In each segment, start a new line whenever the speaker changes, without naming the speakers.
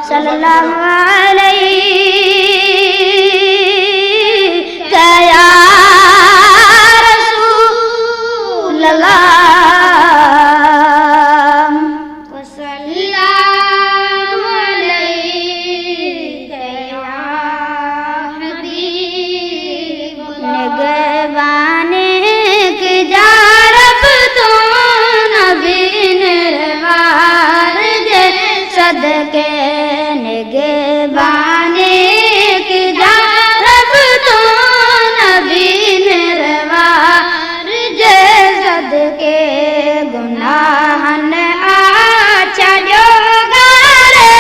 सल्लल्लाहु अलैहि या रसूल अल्लाह वसल्लल्लाहु अलैहि या हबीब निगवाने की जा रब तो नबी निर्वार जे सदके निगवाने की जा रब तो नबी निर्वार जे सदके गुनाहन आचा जो गारे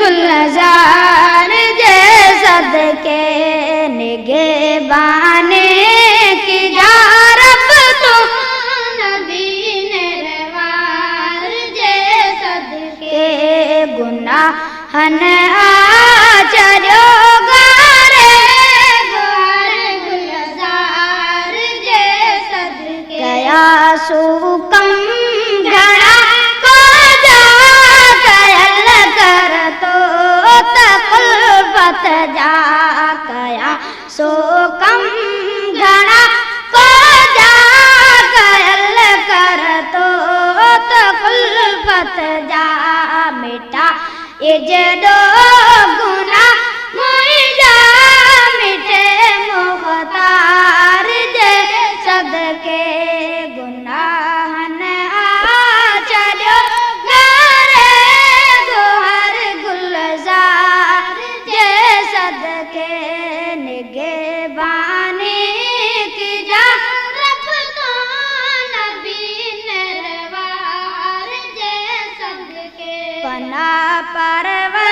गुलजार जे सदके निगवाने की जा रब तो नबी निर्वार जे सदके गुनाहन आचा जो गारे गुलजार जे सदके कया सुकम घड़ा को जा कयल कर तो तकुल्फत जा कया सुकम घड़ा को जा कयल कर तो तकुल्फत जा मिटा इजदो गुना मुइजा मिटे मुख्तार जे सदके गुनाहन आचर्यो गारे गोहर गुलजार जे सदके निगवाने की जा रब तो नबी निर्वार जे सदके पना परवर